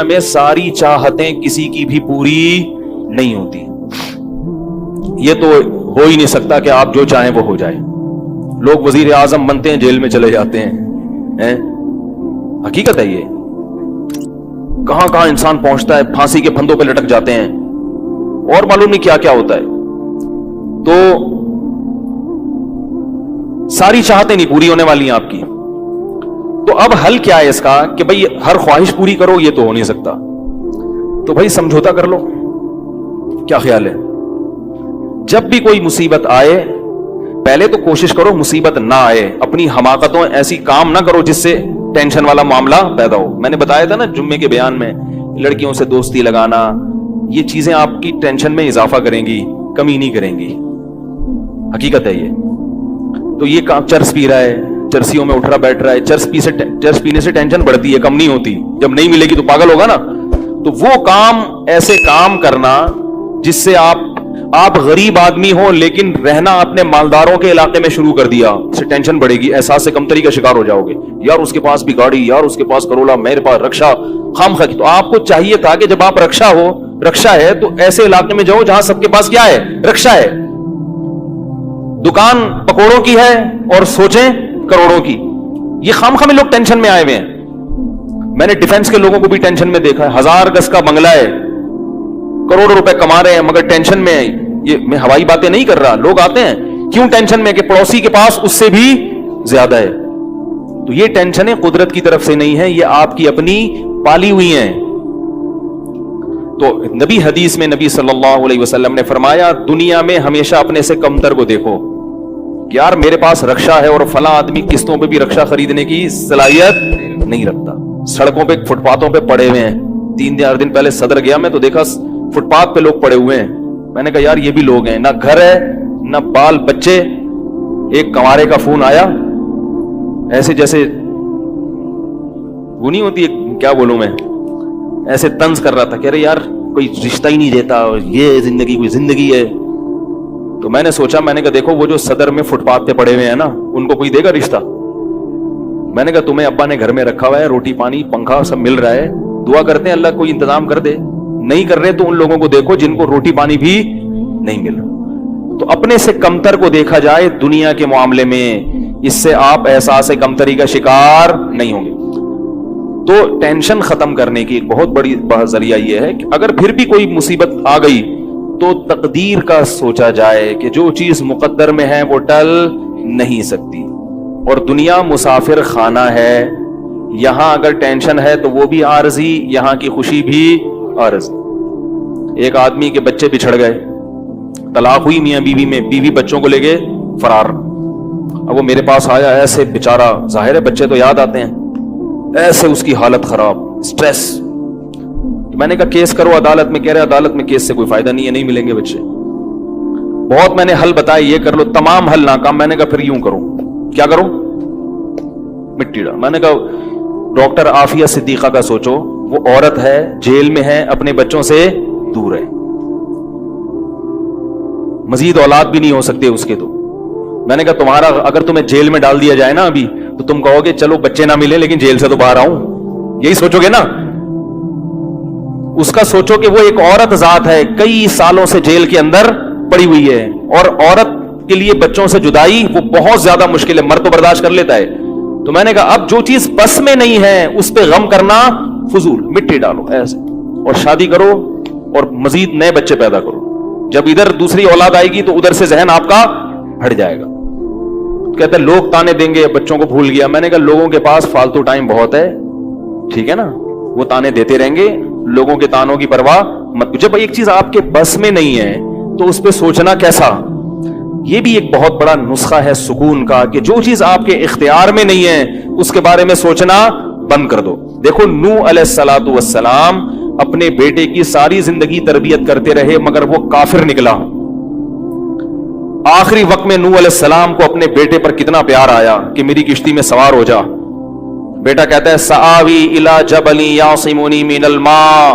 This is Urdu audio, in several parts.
دنیا میں ساری چاہتیں کسی کی بھی پوری نہیں ہوتی. یہ تو ہو ہی نہیں سکتا کہ آپ جو چاہیں وہ ہو جائے. لوگ وزیر اعظم بنتے ہیں, جیل میں چلے جاتے ہیں. حقیقت ہے یہ. کہاں کہاں انسان پہنچتا ہے, پھانسی کے پھندوں پہ لٹک جاتے ہیں, اور معلوم نہیں کیا کیا ہوتا ہے. تو ساری چاہتیں نہیں پوری ہونے والی ہیں آپ کی. تو اب حل کیا ہے اس کا کہ بھئی ہر خواہش پوری کرو, یہ تو ہو نہیں سکتا. تو بھئی سمجھوتا کر لو. کیا خیال ہے؟ جب بھی کوئی مصیبت آئے پہلے تو کوشش کرو مصیبت نہ آئے. اپنی حماقتوں ایسی کام نہ کرو جس سے ٹینشن والا معاملہ پیدا ہو. میں نے بتایا تھا نا جمعے کے بیان میں, لڑکیوں سے دوستی لگانا, یہ چیزیں آپ کی ٹینشن میں اضافہ کریں گی, کمی نہیں کریں گی. حقیقت ہے یہ. تو یہ کام چرس پی رہا ہے, چرسیوں میں اٹھ رہا بیٹھ رہا ہے, چرس پینے سے ٹینشن بڑھتی ہے, کم نہیں ہوتی. جب نہیں ملے گی تو پاگل ہوگا نا. تو وہ کام, ایسے کام کرنا جس سے آپ غریب آدمی ہو لیکن رہنا اپنے مالداروں کے علاقے میں شروع کر دیا, اس سے ٹینشن بڑھے گی, احساس سے کمتری کا شکار ہو جاؤ گے. یار اس کے پاس بھی گاڑی, یار اس کے پاس کرولا, میرے پاس رکشا, خام خا. تو آپ کو چاہیے تھا کہ جب آپ رکشا ہے تو ایسے علاقے میں جاؤ جہاں سب کے پاس کیا ہے, رکشا ہے. دکان پکوڑوں کی ہے اور سوچیں کروڑوں کی. یہ خام خا میں لوگ ٹینشن میں آئے ہوئے ہیں. میں نے ڈیفنس کے لوگوں کو بھی ٹینشن میں دیکھا ہے. 1000 گز کا بنگلہ ہے, کروڑوں روپے کما رہے ہیں مگر ٹینشن میں. یہ میں ہوائی باتیں نہیں کر رہا, لوگ آتے ہیں کیوں ٹینشن میں کہ پڑوسی کے پاس اس سے بھی زیادہ ہے. تو یہ ٹینشنیں قدرت کی طرف سے نہیں ہے, یہ آپ کی اپنی پالی ہوئی ہیں. تو نبی حدیث میں نبی صلی اللہ علیہ وسلم نے فرمایا دنیا میں ہمیشہ اپنے سے کمتر کو دیکھو. یار میرے پاس رکشا ہے اور فلاں آدمی قسطوں پہ بھی رکشا خریدنے کی صلاحیت نہیں رکھتا. سڑکوں پہ فٹ پاتھوں پہ پڑے ہوئے ہیں. 3-4 دن پہلے صدر گیا میں تو دیکھا فٹ پاتھ پہ لوگ پڑے ہوئے ہیں. میں نے کہا یار یہ بھی لوگ ہیں, نہ گھر ہے نہ بال بچے. ایک کنوارے کا فون آیا, ایسے جیسے وہ نہیں ہوتی, کیا بولوں میں, ایسے طنز کر رہا تھا, کہہ رہے یار کوئی رشتہ ہی نہیں دیتا, یہ زندگی کوئی زندگی ہے. تو میں نے سوچا, میں نے کہا دیکھو وہ جو صدر میں فٹ پاتھ پہ پڑے ہوئے ہیں نا, ان کو کوئی دے گا رشتہ؟ میں نے کہا تمہیں ابا نے گھر میں رکھا ہوا ہے, روٹی پانی پنکھا سب مل رہا ہے, دعا کرتے ہیں اللہ کوئی انتظام کر دے. نہیں کر رہے تو ان لوگوں کو دیکھو جن کو روٹی پانی بھی نہیں مل رہا. تو اپنے سے کمتر کو دیکھا جائے دنیا کے معاملے میں, اس سے آپ احساس کمتری کا شکار نہیں ہوں گے. تو ٹینشن ختم کرنے کی ایک بہت بڑی ذریعہ یہ ہے کہ اگر پھر بھی کوئی مصیبت آ گئی تو تقدیر کا سوچا جائے کہ جو چیز مقدر میں ہے وہ ٹل نہیں سکتی. اور دنیا مسافر خانہ ہے, یہاں اگر ٹینشن ہے تو وہ بھی عارضی, یہاں کی خوشی بھی عارضی. ایک آدمی کے بچے بچھڑ گئے, طلاق ہوئی میاں بیوی میں, بیوی بچوں کو لے کے فرار. اب وہ میرے پاس آیا, ایسے بیچارہ, ظاہر ہے بچے تو یاد آتے ہیں, ایسے اس کی حالت خراب, سٹریس. میں نے کہا کیس کرو عدالت میں. کہہ رہے عدالت میں کیس سے کوئی فائدہ نہیں ہے, نہیں ملیں گے بچے. بہت میں نے حل بتائے, یہ کر لو, تمام حل ناکام. میں نے کہا پھر یوں کرو. کیا کرو؟ مٹی ڈال. میں نے کہا ڈاکٹر عافیہ صدیقہ کا سوچو, وہ عورت ہے, جیل میں ہے, اپنے بچوں سے دور ہے, مزید اولاد بھی نہیں ہو سکتے اس کے. تو میں نے کہا تمہارا اگر تمہیں جیل میں ڈال دیا جائے نا ابھی, تو تم کہو گے چلو بچے نہ ملے لیکن جیل سے تو باہر آؤں, یہی سوچو گے نا. اس کا سوچو کہ وہ ایک عورت ذات ہے, کئی سالوں سے جیل کے اندر پڑی ہوئی ہے, اور عورت کے لیے بچوں سے جدائی وہ بہت زیادہ مشکل ہے, مرد تو برداشت کر لیتا ہے. تو میں نے کہا اب جو چیز بس میں نہیں ہے اس پہ غم کرنا فضول, مٹی ڈالو ایسے, اور شادی کرو اور مزید نئے بچے پیدا کرو. جب ادھر دوسری اولاد آئے گی تو ادھر سے ذہن آپ کا ہٹ جائے گا. کہتے ہیں لوگ تانے دیں گے, بچوں کو بھول گیا. میں نے کہا لوگوں کے پاس فالتو ٹائم بہت ہے, ٹھیک ہے نا, وہ تانے دیتے رہیں گے, لوگوں کے تانوں کی پرواہ مت. جب ایک چیز آپ کے بس میں نہیں ہے تو اس پہ سوچنا کیسا. یہ بھی ایک بہت بڑا نسخہ ہے سکون کا کہ جو چیز آپ کے اختیار میں نہیں ہے اس کے بارے میں سوچنا بند کر دو. دیکھو نوح علیہ الصلوۃ والسلام اپنے بیٹے کی ساری زندگی تربیت کرتے رہے مگر وہ کافر نکلا. آخری وقت میں نوح علیہ السلام کو اپنے بیٹے پر کتنا پیار آیا کہ میری کشتی میں سوار ہو جا. بیٹا کہتا ہے سآوی الی جبل یعصمنی من الماء,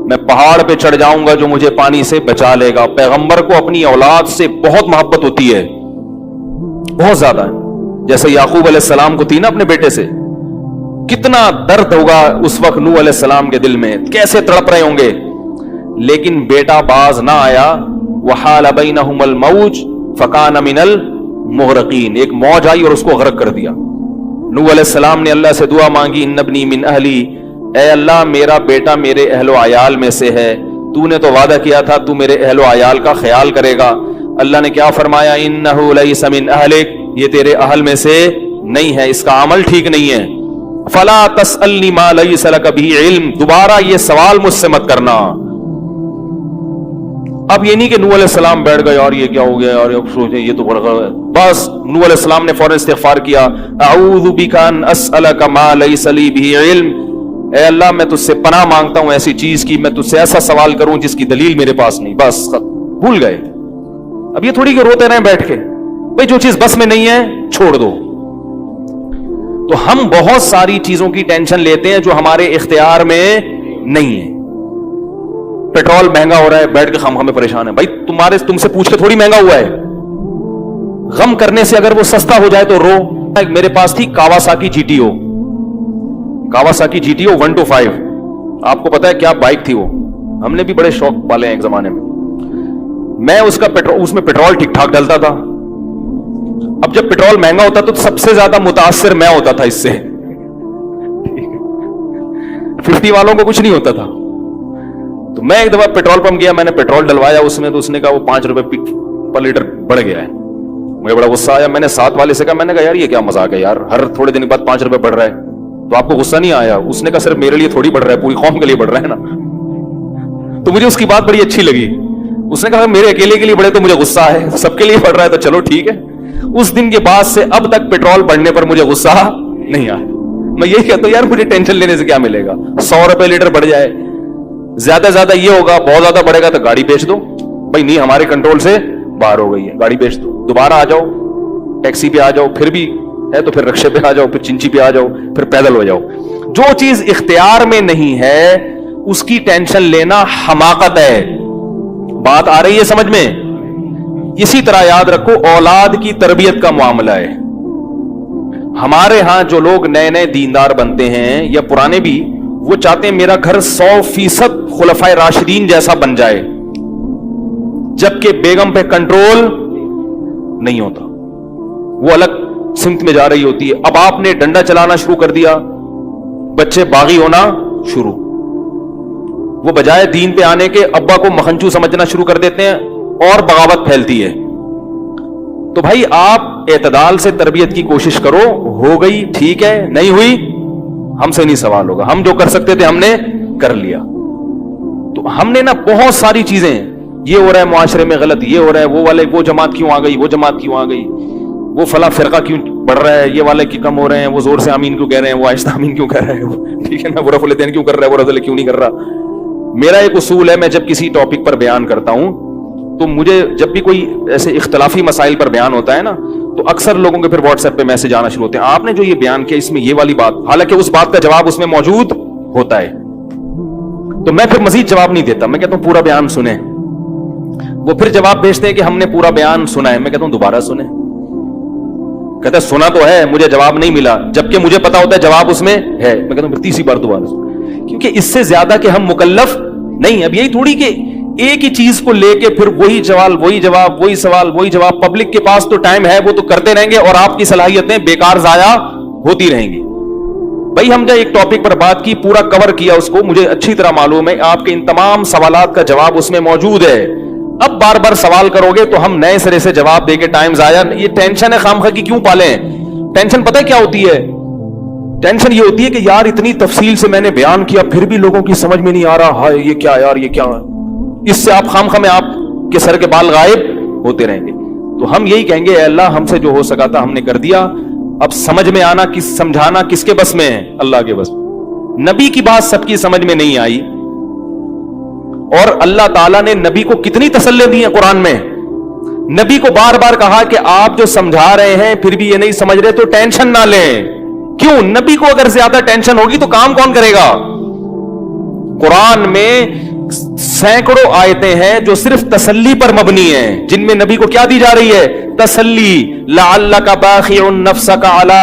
میں پہاڑ پہ چڑھ جاؤں گا جو مجھے پانی سے بچا لے گا. پیغمبر کو اپنی اولاد سے بہت محبت ہوتی ہے, بہت زیادہ, جیسے یعقوب علیہ السلام کو تھی نا اپنے بیٹے سے. کتنا درد ہوگا اس وقت نوح علیہ السلام کے دل میں, کیسے تڑپ رہے ہوں گے. لیکن بیٹا باز نہ آیا. وحال بینہم الموج فکان من المغرقین, ایک موج آئی اور اس کو غرق کر دیا. نوح علیہ السلام نے اللہ سے دعا مانگی, ان ابنی من اہلی, اے اللہ میرا بیٹا میرے اہل و عیال میں سے ہے, تو نے تو وعدہ کیا تھا تو میرے اہل و عیال کا خیال کرے گا. اللہ نے کیا فرمایا, انہ لیس من اہلک, یہ تیرے اہل میں سے نہیں ہے, اس کا عمل ٹھیک نہیں ہے. فلا تسألنی ما لیس لک بہ علم, دوبارہ یہ سوال مجھ سے مت کرنا. اب یہ نہیں کہ نوح علیہ السلام بیٹھ گئے اور یہ کیا ہو گیا اور سوچے یہ تو بس. نوح علیہ السلام نے فوراً استغفار کیا, اعوذ بک ان اسألک ما لیس لی بہ علم, اے اللہ میں تجھ سے پناہ مانگتا ہوں ایسی چیز کی, میں تجھ سے ایسا سوال کروں جس کی دلیل میرے پاس نہیں. بس بھول گئے. اب یہ تھوڑی کہ روتے رہیں بیٹھ کے, بھئی جو چیز بس میں نہیں ہے چھوڑ دو. تو ہم بہت ساری چیزوں کی ٹینشن لیتے ہیں جو ہمارے اختیار میں نہیں ہے. پیٹرول مہنگا ہو رہا ہے, بیٹھ کے خام میں پریشان ہے. بھائی تم سے پوچھ کے تھوڑی مہنگا ہوا ہے. غم کرنے سے اگر وہ سستا ہو جائے تو رو. میرے پاس تھی Kawasaki G T O, Kawasaki G T O 125. آپ کو پتا ہے کیا بائک تھی وہ, ہم نے بھی بڑے شوق پالے ہیں ایک زمانے میں. میں اس میں پیٹرول ٹھیک ٹھاک ڈلتا تھا. اب جب پیٹرول مہنگا ہوتا تو سب سے زیادہ متاثر میں ہوتا تھا اس سے. 50 والوں کو کچھ نہیں ہوتا تھا. تو میں ایک دفعہ پیٹرول پمپ گیا, میں نے پیٹرول ڈلوایا اس میں, تو اس نے کہا وہ 5 روپے پر لیٹر بڑھ گیا ہے. مجھے بڑا غصہ آیا. میں نے ساتھ والے سے کہا, میں نے کہا یار یہ کیا مذاق ہے یار, ہر تھوڑے دن بعد 5 روپے بڑھ رہا ہے, تو آپ کو غصہ نہیں آیا؟ اس نے کہا صرف میرے لیے تھوڑی بڑھ رہا ہے, پوری قوم کے لیے بڑھ رہا ہے نا. تو مجھے اس کی بات بڑی اچھی لگی. اس نے کہا میرے اکیلے کے لیے بڑھے تو مجھے غصہ ہے, سب کے لیے بڑھ رہا ہے تو چلو ٹھیک ہے. اس دن کے بعد سے اب تک پیٹرول بڑھنے پر مجھے غصہ نہیں آیا. میں یہی کہتا ہوں یار مجھے ٹینشن لینے سے کیا ملے گا, 100 روپے لیٹر بڑھ جائے, زیادہ زیادہ یہ ہوگا, بہت زیادہ بڑھے گا تو گاڑی بیچ دو. بھائی نہیں ہمارے کنٹرول سے باہر ہو گئی ہے, گاڑی بیچ دو, دوبارہ آ جاؤ ٹیکسی پہ آ جاؤ, پھر بھی ہے تو پھر رکشے پہ آ جاؤ, پھر چنچی پہ آ جاؤ, پھر پیدل ہو جاؤ. جو چیز اختیار میں نہیں ہے اس کی ٹینشن لینا حماقت ہے. بات آ رہی ہے سمجھ میں؟ اسی طرح یاد رکھو اولاد کی تربیت کا معاملہ ہے. ہمارے ہاں جو لوگ نئے نئے دیندار بنتے ہیں یا پرانے بھی, وہ چاہتے ہیں میرا گھر 100% خلفائے راشدین جیسا بن جائے, جبکہ بیگم پہ کنٹرول نہیں ہوتا, وہ الگ سمت میں جا رہی ہوتی ہے. اب آپ نے ڈنڈا چلانا شروع کر دیا, بچے باغی ہونا شروع, وہ بجائے دین پہ آنے کے ابا کو مکھنچو سمجھنا شروع کر دیتے ہیں اور بغاوت پھیلتی ہے. تو بھائی آپ اعتدال سے تربیت کی کوشش کرو, ہو گئی ٹھیک ہے, نہیں ہوئی ہم سے نہیں سوال ہوگا, ہم جو کر سکتے تھے ہم نے کر لیا. تو ہم نے نا بہت ساری چیزیں, یہ ہو رہا ہے معاشرے میں غلط, یہ ہو رہا ہے, وہ والے وہ جماعت کیوں آ گئی, وہ جماعت کیوں آ گئی, وہ فلاں فرقہ کیوں بڑھ رہا ہے, یہ والے کی کم ہو رہے ہیں, وہ زور سے آمین کیوں کہہ رہے ہیں, وہ آہستہ آمین کیوں کہہ رہے ہیں, ٹھیک ہے نا, وہ رفع الیدین کیوں کر رہا ہے, وہ رفع کیوں نہیں کر رہا. میرا ایک اصول ہے, میں جب کسی ٹاپک پر بیان کرتا ہوں تو مجھے جب بھی کوئی ایسے اختلافی مسائل پر بیان ہوتا ہے نا, تو اکثر لوگوں کے پھر واٹس ایپ پہ میسج آنا شروع ہوتے ہیں, آپ نے جو یہ بیان کیا اس میں یہ والی بات, حالانکہ اس بات کا جواب اس میں موجود ہوتا ہے. تو میں پھر مزید جواب نہیں دیتا, میں کہتا ہوں پورا بیان سنیں. وہ پھر جواب بھیجتے ہیں کہ ہم نے پورا بیان سنا ہے. میں کہتا ہوں دوبارہ سنیں. کہتا ہے سنا تو ہے, مجھے جواب نہیں ملا, جبکہ مجھے پتا ہوتا ہے جواب اس میں ہے. میں کہتا ہوں پھر تیسری بار دوبارہ سنیں, کیونکہ اس سے زیادہ کہ ہم مکلف نہیں. اب یہی تھوڑی کہ ایک ہی چیز کو لے کے پھر وہی سوال وہی جواب, وہی سوال وہی جواب. پبلک کے پاس تو ٹائم ہے, وہ تو کرتے رہیں گے اور آپ کی صلاحیتیں بیکار ضائع ہوتی رہیں گی. بھائی ہم نے ایک ٹاپک پر بات کی, پورا کور کیا اس کو, مجھے اچھی طرح معلوم ہے آپ کے ان تمام سوالات کا جواب اس میں موجود ہے. اب بار بار سوال کرو گے تو ہم نئے سرے سے جواب دے کے ٹائم ضائع, یہ ٹینشن ہے خامخواہ کی کیوں پالیں. ٹینشن پتہ کیا ہوتی ہے؟ ٹینشن یہ ہوتی ہے کہ یار اتنی تفصیل سے میں نے بیان کیا پھر بھی لوگوں کی سمجھ میں نہیں آ رہا, ہائے یہ کیا یار, یہ کیا. اس سے آپ خامخواہ میں آپ کے سر کے بال غائب ہوتے رہیں گے. تو ہم یہی کہیں گے اے اللہ ہم سے جو ہو سکا تھا ہم نے کر دیا, اب سمجھ میں آنا سمجھانا کس کے بس میں ہے؟ اللہ کے بس. نبی کی بات سب کی سمجھ میں نہیں آئی, اور اللہ تعالیٰ نے نبی کو کتنی تسلی دی ہے قرآن میں. نبی کو بار بار کہا کہ آپ جو سمجھا رہے ہیں پھر بھی یہ نہیں سمجھ رہے تو ٹینشن نہ لیں. کیوں؟ نبی کو اگر زیادہ ٹینشن ہوگی تو کام کون کرے گا؟ قرآن میں سینکڑوں آیتیں ہیں جو صرف تسلی پر مبنی ہیں, جن میں نبی کو کیا دی جا رہی ہے؟ تسلی. لعلک باخع نفسک علی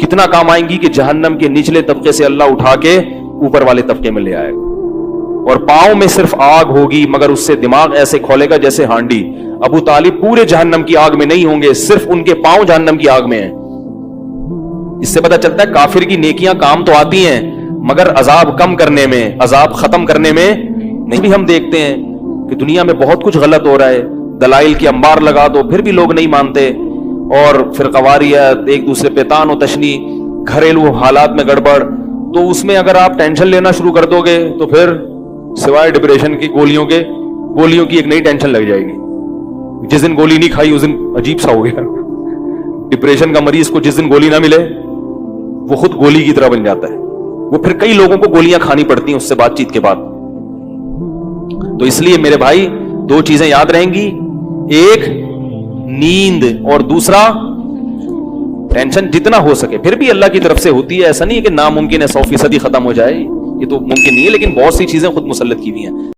کتنا کام آئیں گی کہ جہنم کے نچلے طبقے سے اللہ اٹھا کے اوپر والے طبقے میں لے آئے گا، اور پاؤں میں صرف آگ ہوگی مگر اس سے دماغ ایسے کھولے گا جیسے ہانڈی۔ ابو طالب پورے جہنم کی آگ میں نہیں ہوں گے، صرف ان کے پاؤں جہنم کی آگ میں ہیں۔ اس سے پتہ چلتا ہے کافر کی نیکیاں کام تو آتی ہیں مگر عذاب کم کرنے میں، عذاب ختم کرنے میں نہیں۔ بھی ہم دیکھتے ہیں کہ دنیا میں بہت کچھ غلط ہو رہا ہے، دلائل کی انبار لگا دو پھر بھی لوگ نہیں مانتے، اور فرقواریت، ایک دوسرے پہ تان و تشنی، گھریلو حالات میں گڑبڑ، تو اس میں اگر آپ ٹینشن لینا شروع کر دو گے تو پھر سوائے ڈپریشن کی گولیوں کی ایک نئی ٹینشن لگ جائے گی۔ جس دن گولی نہیں کھائی اس دن عجیب سا ہو گیا۔ ڈپریشن کا مریض کو جس دن گولی نہ ملے وہ خود گولی کی طرح بن جاتا ہے، وہ پھر کئی لوگوں کو گولیاں کھانی پڑتی ہیں اس سے بات چیت کے بعد۔ تو اس لیے میرے بھائی دو چیزیں یاد رہیں گی، ایک نیند اور دوسرا ٹینشن جتنا ہو سکے، پھر بھی اللہ کی طرف سے ہوتی ہے، ایسا نہیں ہے کہ ناممکن ہے 100% ختم ہو جائے، یہ تو ممکن نہیں ہے، لیکن بہت سی چیزیں خود مسلط کی ہوئی ہیں۔